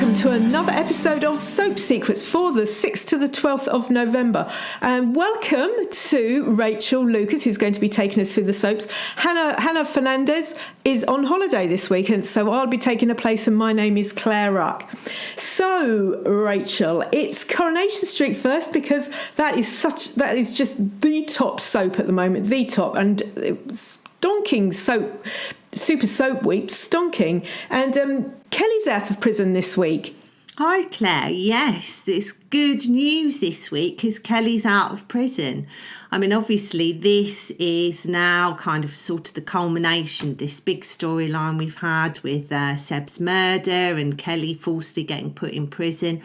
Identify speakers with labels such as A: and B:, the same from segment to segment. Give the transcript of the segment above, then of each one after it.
A: welcome to another episode of Soap Secrets for the 6th to the 12th of November. And welcome to Rachel Lucas, who's going to be taking us through the soaps. Hannah Fernandez is on holiday this week, and so I'll be taking her place, and my name is Claire Ruck. So, Rachel, it's Coronation Street first, because that is just the top soap at the moment, the top, and it's stonking soap. Super Soap Week, stonking. And Kelly's out of prison this week.
B: Hi, Claire. Yes, it's good news this week because Kelly's out of prison. I mean, obviously, this is now kind of sort of the culmination, this big storyline we've had with Seb's murder and Kelly falsely getting put in prison.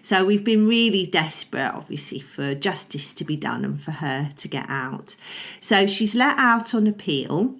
B: So we've been really desperate, obviously, for justice to be done and for her to get out. So she's let out on appeal.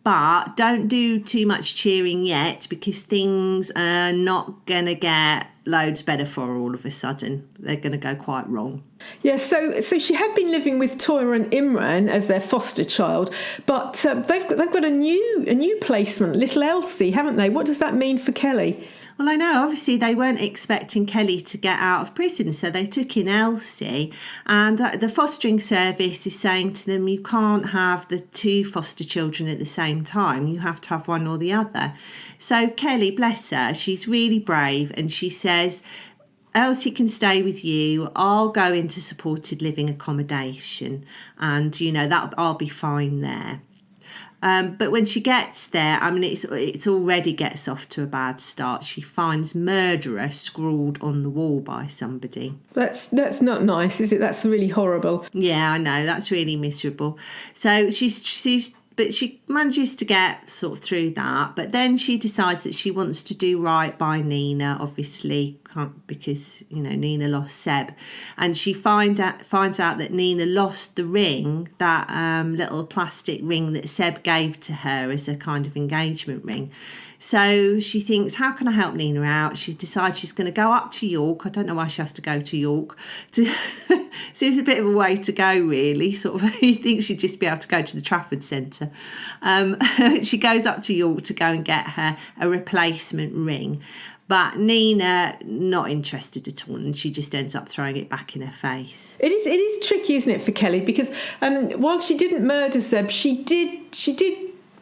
B: But don't do too much cheering yet, because things are not going to get loads better for her all of a sudden. They're going to go quite wrong.
A: Yeah, so she had been living with Toya and Imran as their foster child, but they've got a new placement, little Elsie, haven't they? What does that mean for Kelly?
B: Well, I know, obviously, they weren't expecting Kelly to get out of prison, so they took in Elsie. And the fostering service is saying to them, you can't have the two foster children at the same time. You have to have one or the other. So Kelly, bless her, she's really brave, and she says, Elsie can stay with you. I'll go into supported living accommodation, and, I'll be fine there. But when she gets there, I mean, it's already gets off to a bad start. She finds murderer scrawled on the wall by somebody.
A: That's not nice, is it? That's really horrible.
B: Yeah, I know. That's really miserable. So but she manages to get sort of through that. But then she decides that she wants to do right by Nina, obviously, because, Nina lost Seb. And she finds out that Nina lost the ring, that little plastic ring that Seb gave to her as a kind of engagement ring. So she thinks, how can I help Nina out? She decides she's going to go up to York. I don't know why she has to go to York. Seems a bit of a way to go, really. Sort of, you think she'd just be able to go to the Trafford Centre. She goes up to York to go and get her a replacement ring. But Nina, not interested at all, and she just ends up throwing it back in her face.
A: It is tricky, isn't it, for Kelly? Because while she didn't murder Seb, she did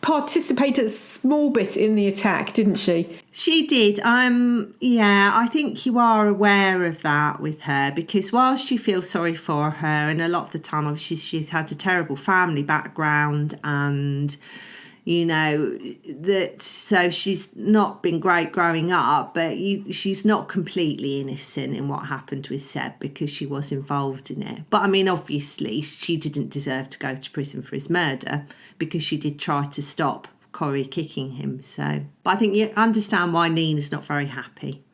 A: participate a small bit in the attack, didn't she?
B: She did. I think you are aware of that with her, because whilst you feel sorry for her, and a lot of the time, obviously, she's had a terrible family background, and so she's not been great growing up, but she's not completely innocent in what happened with Seb, because she was involved in it. But I mean, obviously, she didn't deserve to go to prison for his murder, because she did try to stop Corrie kicking him. So, but I think you understand why Nina's not very happy.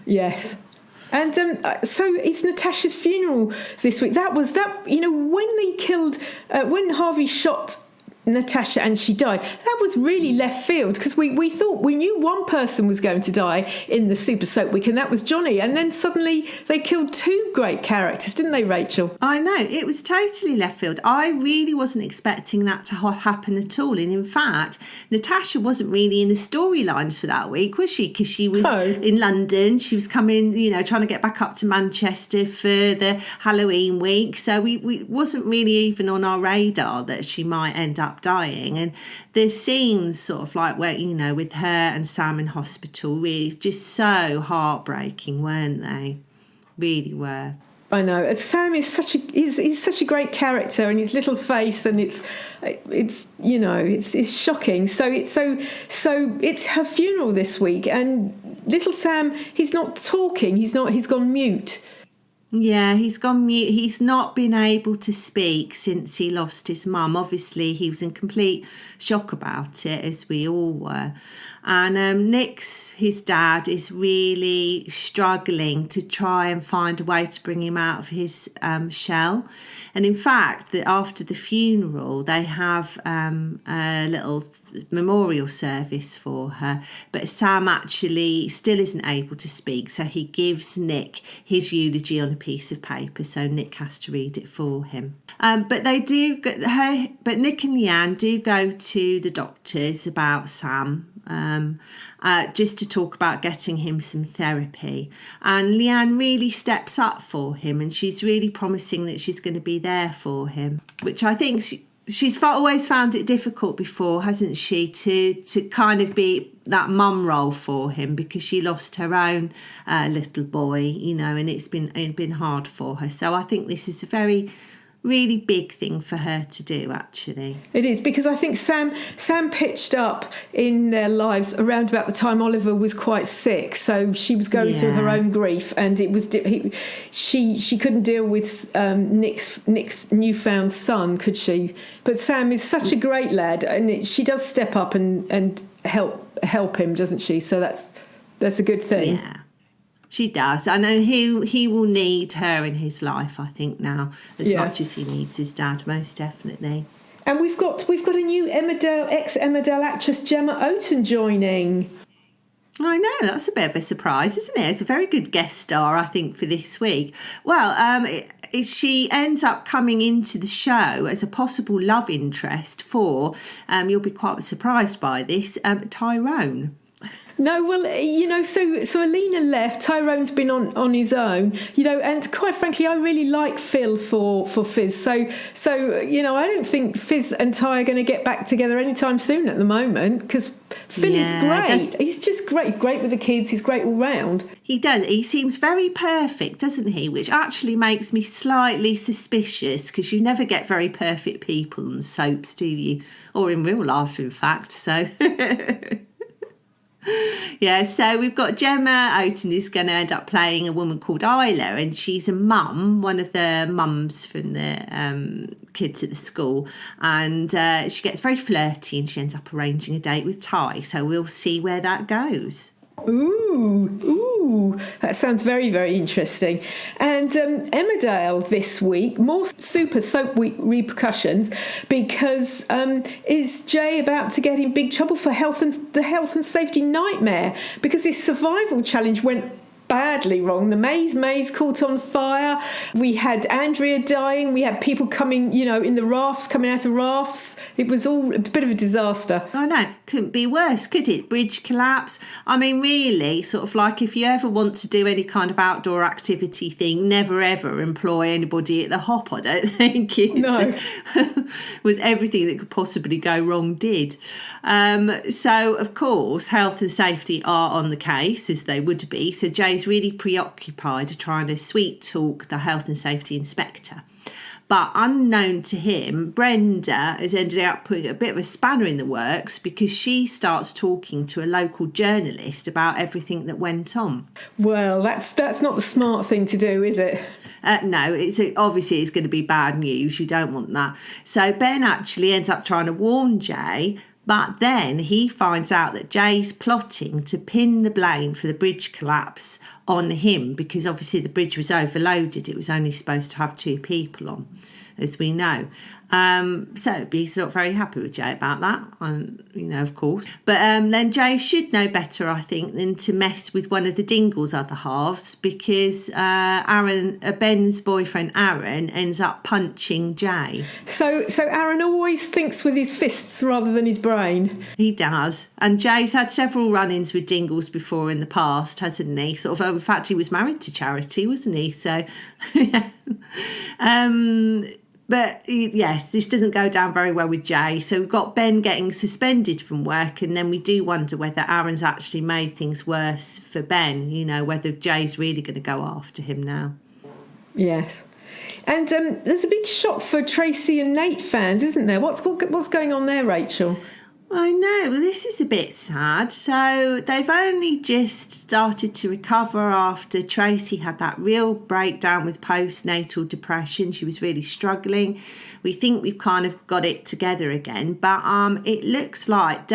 A: Yes. And so it's Natasha's funeral this week. When Harvey shot Natasha and she died, that was really left field, because we thought we knew one person was going to die in the Super Soap Week, and that was Johnny, and then suddenly they killed two great characters, didn't they, Rachel?
B: I know, it was totally left field. I really wasn't expecting that to happen at all, and in fact Natasha wasn't really in the storylines for that week, was she? Because she was in London, she was coming, trying to get back up to Manchester for the Halloween week, so we wasn't really even on our radar that she might end up dying. And the scenes sort of like where, with her and Sam in hospital, really just so heartbreaking, weren't they? Really were.
A: I know. And Sam is he's such a great character, and his little face, and it's shocking. So it's her funeral this week, and little Sam, he's not talking. He's gone mute.
B: Yeah, he's gone mute. He's not been able to speak since he lost his mum. Obviously, he was in complete shock about it, as we all were. And Nick's, his dad, is really struggling to try and find a way to bring him out of his shell. And in fact, after the funeral, they have a little memorial service for her. But Sam actually still isn't able to speak, so he gives Nick his eulogy on a piece of paper, so Nick has to read it for him. But Nick and Leanne do go to the doctors about Sam. just to talk about getting him some therapy. And Leanne really steps up for him, and she's really promising that she's going to be there for him, which I think she's always found it difficult before, hasn't she, to kind of be that mum role for him, because she lost her own little boy, and it's been hard for her. So I think this is a really big thing for her to do, actually.
A: It is, because I think Sam pitched up in their lives around about the time Oliver was quite sick, so she was going through her own grief, and it was she couldn't deal with Nick's newfound son, could she? But Sam is such a great lad, and she does step up and help him, doesn't she? So that's a good thing.
B: Yeah. She does. I know he will need her in his life, I think, now, as much as he needs his dad, most definitely.
A: And we've got a new ex-Emmerdale actress, Gemma Oten, joining.
B: I know, that's a bit of a surprise, isn't it? It's a very good guest star, I think, for this week. Well, she ends up coming into the show as a possible love interest for, you'll be quite surprised by this, Tyrone.
A: No, well, so Alina left. Tyrone's been on his own, and quite frankly, I really like Phil for Fizz. So I don't think Fizz and Ty are going to get back together anytime soon at the moment, because Phil is great. He's just great. He's great with the kids. He's great all round.
B: He does. He seems very perfect, doesn't he? Which actually makes me slightly suspicious, because you never get very perfect people on soaps, do you? Or in real life, in fact. So... Yeah, so we've got Gemma Oten, who's going to end up playing a woman called Isla, and she's a mum, one of the mums from the kids at the school, and she gets very flirty, and she ends up arranging a date with Ty, so we'll see where that goes.
A: Ooh, that sounds very, very interesting. And Emmerdale this week, more Super Soap Week repercussions, because is Jay about to get in big trouble for the health and safety nightmare, because his survival challenge went badly wrong. The maze caught on fire. We had Andrea dying. We had people coming, in the rafts, coming out of rafts. It was all a bit of a disaster.
B: I know. Couldn't be worse, could it? Bridge collapse. I mean, really, sort of like, if you ever want to do any kind of outdoor activity thing, never ever employ anybody at the hop, I don't think.
A: No.
B: Was everything that could possibly go wrong did. So, of course, health and safety are on the case, as they would be. So Jay's really preoccupied trying to sweet talk the health and safety inspector. But unknown to him, Brenda has ended up putting a bit of a spanner in the works, because she starts talking to a local journalist about everything that went on.
A: Well, that's not the smart thing to do, is it?
B: No, obviously it's going to be bad news. You don't want that. So Ben actually ends up trying to warn Jay, but then he finds out that Jay's plotting to pin the blame for the bridge collapse on him, because obviously the bridge was overloaded. It was only supposed to have 2 people on, as we know. So he's not very happy with Jay about that, of course. But then Jay should know better, I think, than to mess with one of the Dingle's other halves, because Ben's boyfriend Aaron ends up punching Jay.
A: So Aaron always thinks with his fists rather than his brain.
B: He does. And Jay's had several run-ins with Dingle's before in the past, hasn't he? Sort of, in fact, he was married to Charity, wasn't he? So, yeah. But yes, this doesn't go down very well with Jay. So we've got Ben getting suspended from work, and then we do wonder whether Aaron's actually made things worse for Ben, whether Jay's really going to go after him now. Yes.
A: And there's a big shock for Tracy and Nate fans, isn't there? What's going on there, Rachel?
B: I know, well, this is a bit sad. So they've only just started to recover after Tracy had that real breakdown with postnatal depression. She was really struggling. We think we've kind of got it together again, but it looks like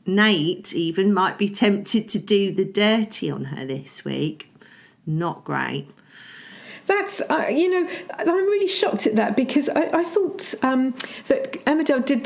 B: Nate even might be tempted to do the dirty on her this week. Not great.
A: That's, I'm really shocked at that, because I thought that Emmerdale did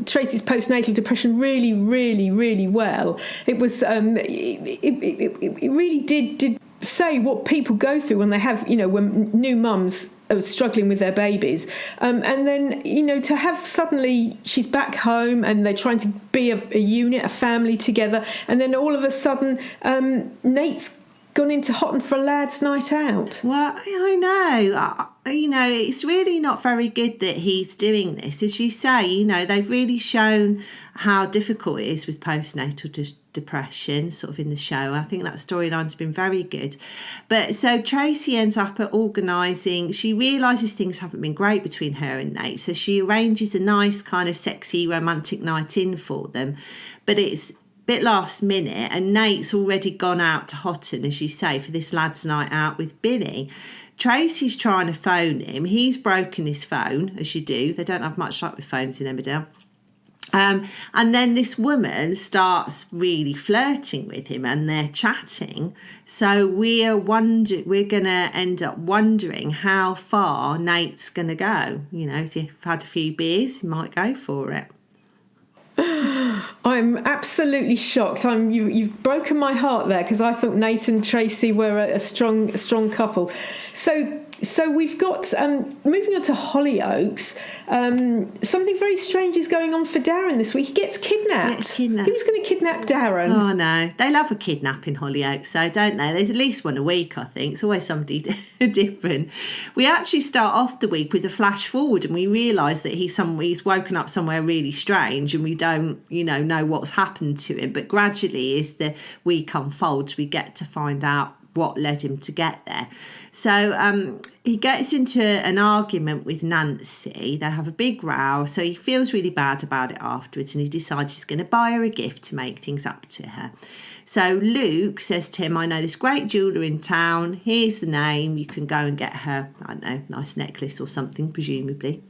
A: Tracy's postnatal depression really, really, really well. It was, it really did say what people go through when they have, when new mums are struggling with their babies. And then, to have suddenly she's back home and they're trying to be a unit, a family together. And then all of a sudden, Nate's gone into Hotton for a lad's night out.
B: Well, I know. It's really not very good that he's doing this. As you say, they've really shown how difficult it is with postnatal depression, sort of in the show. I think that storyline's been very good. But so Tracy ends up organising, she realises things haven't been great between her and Nate. So she arranges a nice kind of sexy romantic night in for them. But it's bit last minute, and Nate's already gone out to Hotton, as you say, for this lad's night out with Billy. Tracy's trying to phone him. He's broken his phone, as you do. They don't have much luck with phones in Emmerdale. And then this woman starts really flirting with him, and they're chatting. So we're going to end up wondering how far Nate's going to go. If you've had a few beers, you might go for it.
A: I'm absolutely shocked. You've broken my heart there, because I thought Nate and Tracy were a strong couple. So we've got, moving on to Hollyoaks, something very strange is going on for Darren this week. He gets kidnapped. Who's going to kidnap Darren?
B: Oh, no. They love a kidnap in Hollyoaks, so don't they? There's at least one a week, I think. It's always somebody different. We actually start off the week with a flash forward, and we realise that he's woken up somewhere really strange, and we don't, know what's happened to him. But gradually, as the week unfolds, we get to find out what led him to get there. So he gets into an argument with Nancy. They have a big row, so he feels really bad about it afterwards, and he decides he's going to buy her a gift to make things up to her. So Luke says to him, I know this great jeweller in town, here's the name, you can go and get her, I don't know, nice necklace or something, presumably.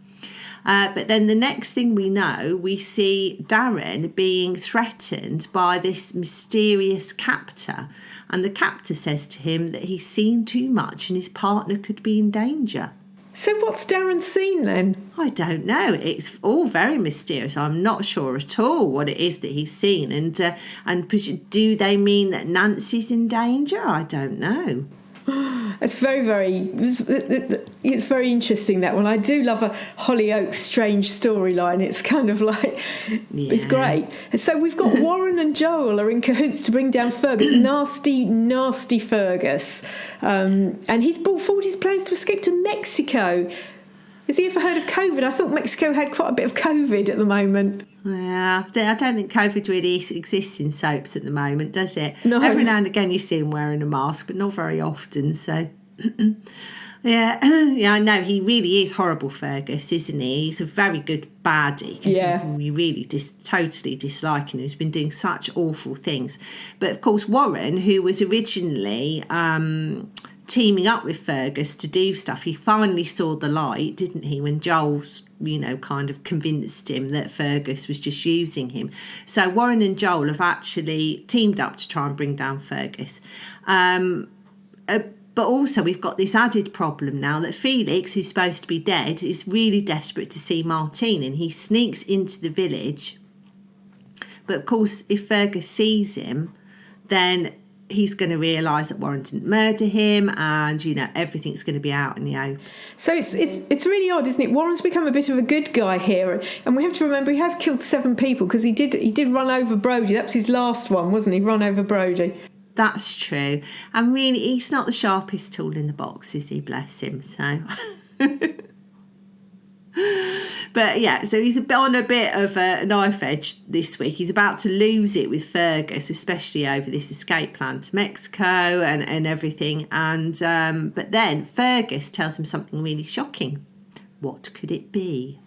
B: But then the next thing we know, we see Darren being threatened by this mysterious captor. And the captor says to him that he's seen too much and his partner could be in danger.
A: So what's Darren seen then?
B: I don't know. It's all very mysterious. I'm not sure at all what it is that he's seen. And do they mean that Nancy's in danger? I don't know.
A: It's it's very interesting, that one. I do love a Hollyoaks strange storyline. It's kind of like, It's great. So we've got Warren and Joel are in cahoots to bring down Fergus, nasty Fergus. And he's brought forward his plans to escape to Mexico. Has he ever heard of COVID? I thought Mexico had quite a bit of COVID at the moment.
B: Yeah, I don't think COVID really exists in soaps at the moment, does it?
A: No.
B: Every now and again you see him wearing a mask, but not very often. So, yeah, I know he really is horrible, Fergus, isn't he? He's a very good baddie.
A: Yeah,
B: we really totally dislike him. He's been doing such awful things. But of course, Warren, who was originally teaming up with Fergus to do stuff, he finally saw the light, didn't he, when Joel's kind of convinced him that Fergus was just using him. So Warren and Joel have actually teamed up to try and bring down Fergus. But also we've got this added problem now that Felix, who's supposed to be dead, is really desperate to see Martine, and he sneaks into the village. But of course, if Fergus sees him, then he's going to realise that Warren didn't murder him, and everything's going to be out in the open.
A: So it's really odd, isn't it? Warren's become a bit of a good guy here, and we have to remember he has killed 7 people, because he did run over Brodie. That was his last one, wasn't he? Run over Brodie.
B: That's true. And really, he's not the sharpest tool in the box, is he? Bless him. So. But yeah, so he's on a bit of a knife edge this week. He's about to lose it with Fergus, especially over this escape plan to Mexico and everything. And but then Fergus tells him something really shocking. What could it be?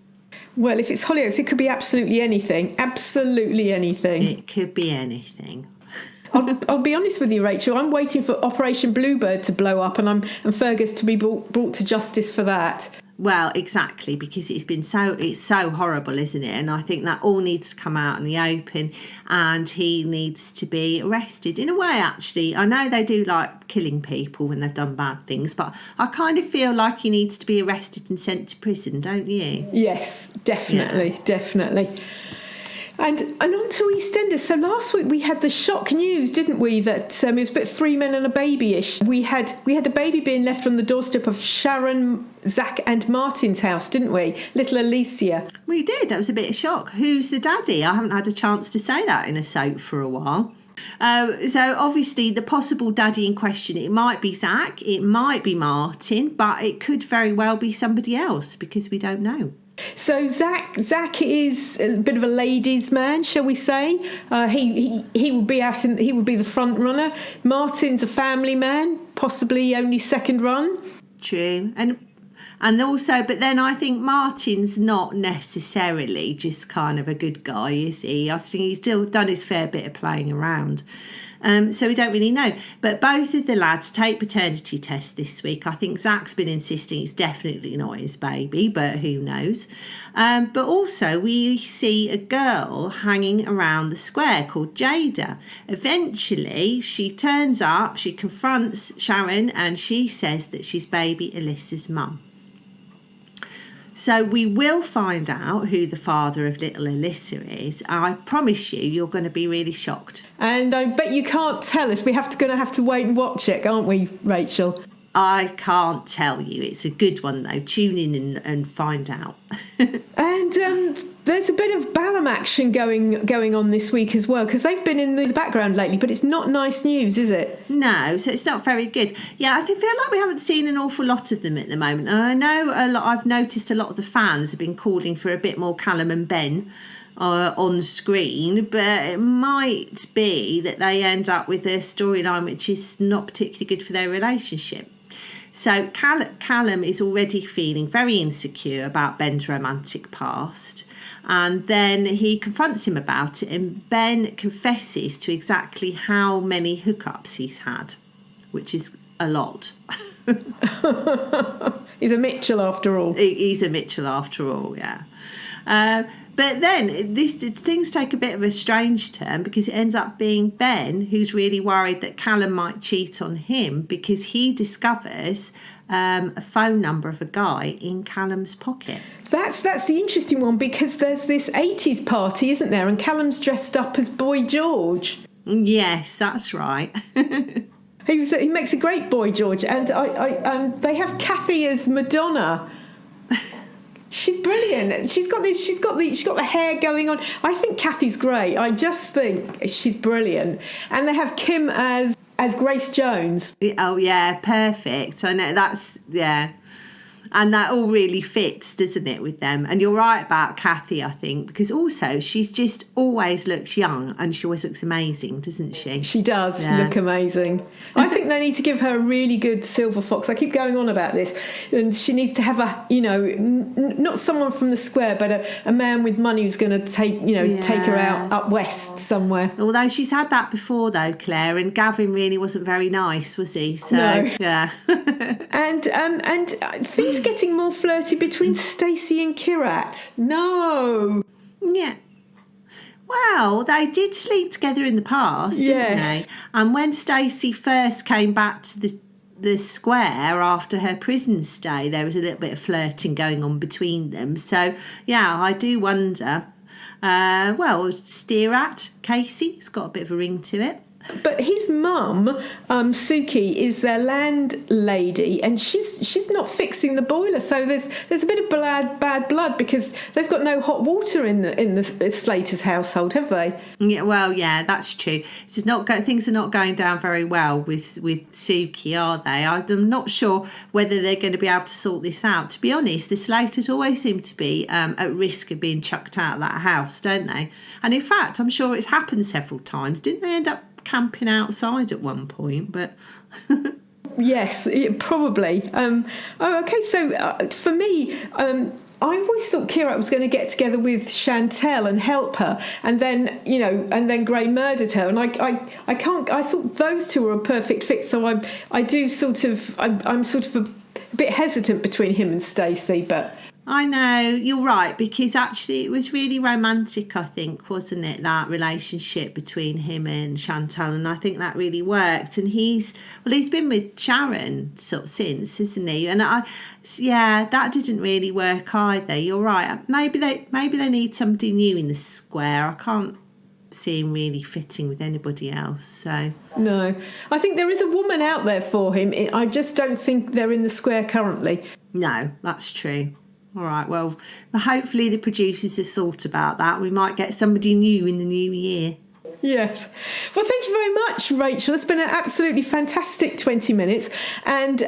A: Well, if it's Hollyoaks, it could be absolutely anything. Absolutely anything.
B: It could be anything.
A: I'll be honest with you, Rachel. I'm waiting for Operation Bluebird to blow up, and Fergus to be brought to justice for that.
B: Well, exactly, because it's so horrible, isn't it? And I think that all needs to come out in the open, and he needs to be arrested. In a way, actually, I know they do like killing people when they've done bad things, but I kind of feel like he needs to be arrested and sent to prison, don't you?
A: Yes, definitely, definitely. And on to EastEnders. So last week we had the shock news, didn't we, that it was about 3 men and a baby-ish. We had a baby being left on the doorstep of Sharon, Zack and Martin's house, didn't we? Little Alicia.
B: We did. That was a bit of shock. Who's the daddy? I haven't had a chance to say that in a soap for a while. So obviously the possible daddy in question, it might be Zack, it might be Martin, but it could very well be somebody else because we don't know.
A: So Zack is a bit of a ladies' man, shall we say? He will be out he will be the front runner. Martin's a family man, possibly only second run.
B: True, and also, but then I think Martin's not necessarily just kind of a good guy, is he? I think he's still done his fair bit of playing around. So we don't really know. But both of the lads take paternity tests this week. I think Zack's been insisting it's definitely not his baby, but who knows. But also we see a girl hanging around the square called Jada. Eventually she turns up, she confronts Sharon and she says that she's baby Alyssa's mum. So we will find out who the father of little Alyssa is. I promise you're going to be really shocked.
A: And I bet you can't tell us. We're going to have to wait and watch it, aren't we, Rachel?
B: I can't tell you. It's a good one, though. Tune in and find out.
A: And there's a bit of Ballum action going on this week as well, because they've been in the background lately, but it's not nice news, is it?
B: No, so it's not very good. Yeah, I feel like we haven't seen an awful lot of them at the moment. And I know I've noticed a lot of the fans have been calling for a bit more Callum and Ben on screen, but it might be that they end up with a storyline which is not particularly good for their relationship. So Callum is already feeling very insecure about Ben's romantic past, and then he confronts him about it, and Ben confesses to exactly how many hookups he's had, which is a lot.
A: He's a Mitchell after all.
B: He's a Mitchell after all, yeah. But then things take a bit of a strange turn because it ends up being Ben who's really worried that Callum might cheat on him because he discovers a phone number of a guy in Callum's pocket.
A: That's the interesting one because there's this 80s party, isn't there? And Callum's dressed up as Boy George.
B: Yes, that's right.
A: He makes a great Boy George, and they have Kathy as Madonna. She's brilliant. She's got the hair going on. I think Kathy's great. I just think she's brilliant. And they have Kim as Grace Jones.
B: Oh yeah, perfect. I know yeah. And that all really fits, doesn't it, with them? And you're right about Kathy, I think, because also she's just always looks young and she always looks amazing, doesn't she?
A: She does look amazing. I think they need to give her a really good silver fox. I keep going on about this. And she needs to have not someone from the square, but a man with money who's going to take her out up west somewhere.
B: Although she's had that before, though, Claire, and Gavin really wasn't very nice, was he? So,
A: no.
B: Yeah.
A: And things getting more flirty between Stacey and Kirat. No.
B: Yeah. Well, they did sleep together in the past, didn't they? And when Stacey first came back to the square after her prison stay, there was a little bit of flirting going on between them. So, yeah, I do wonder. Steerat, Casey's got a bit of a ring to it.
A: But his mum, Suki, is their landlady, and she's not fixing the boiler. So there's a bit of bad blood because they've got no hot water in the Slater's household, have they?
B: Yeah, well, yeah, that's true. It's not things are not going down very well with Suki, are they? I'm not sure whether they're going to be able to sort this out. To be honest, the Slaters always seem to be at risk of being chucked out of that house, don't they? And in fact, I'm sure it's happened several times. Didn't they end up camping outside at one point? But
A: yes, probably. Okay, so for me, I always thought Kirat was going to get together with Chantel and help her, and then Gray murdered her, and I can't. I thought those two were a perfect fit. So I'm sort of a bit hesitant between him and Stacey, but.
B: I know, you're right, because actually it was really romantic, I think, wasn't it, that relationship between him and Chantal, and I think that really worked. And he's been with Sharon sort of since, isn't he? And that didn't really work either. You're right. Maybe they need somebody new in the square. I can't see him really fitting with anybody else. So
A: no, I think there is a woman out there for him. I just don't think they're in the square currently.
B: No, that's true. All right, well, hopefully the producers have thought about that. We might get somebody new in the new year.
A: Yes. Well, thank you very much, Rachel. It's been an absolutely fantastic 20 minutes. And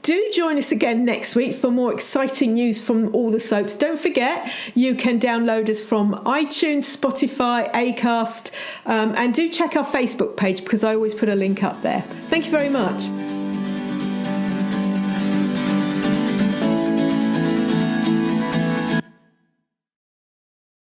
A: do join us again next week for more exciting news from all the soaps. Don't forget, you can download us from iTunes, Spotify, Acast, and do check our Facebook page because I always put a link up there. Thank you very much.